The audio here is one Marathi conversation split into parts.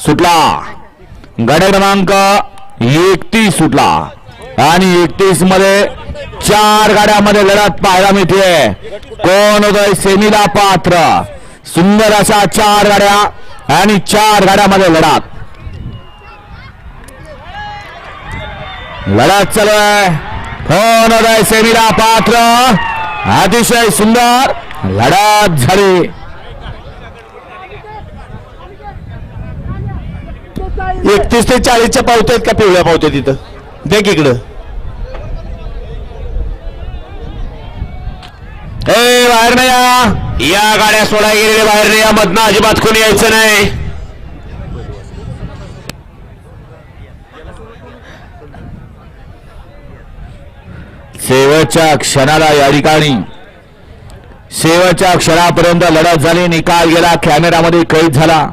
सुटला गाड्या क्रमांक 31 सुटला आणि 31 मध्ये 4 गाड्यामध्ये लढत पाहायला मिळते. कोण होतोय सेमीला पात्र? सुंदर अशा 4 गाड्या आणि 4 गाड्यामध्ये लढत चालू आहे. कोण होतोय सेमीला पात्र? अतिशय सुंदर लढत झाली. 31 ते 40च्या पावत्या आहेत का पिवळ्या पावत्या तिथं? देख इकडं. बाहेर नाही या गाड्या सोडा गेलेले बाहेर नाही. यामधनं अजिबात कोणी यायचं नाही. शेवटच्या क्षणाला या ठिकाणी शेवटच्या क्षणापर्यंत लढत झाली. निकाल गेला, कॅमेरामध्ये कैद झाला.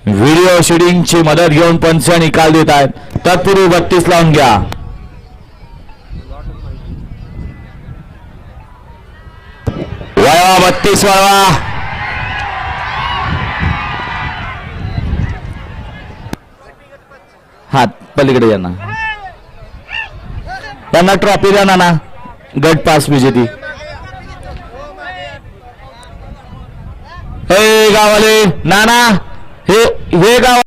व्हिडिओ शूटिंगची मदत घेऊन पंच निकाल देत आहेत. तत्पूर्वी 32 लावून घ्या. वळवा 32 वळवा. हात पलीकडे यांना ट्रॉफी द्या नाना. गट पास विजेती. हे गावाले नाना हे गाव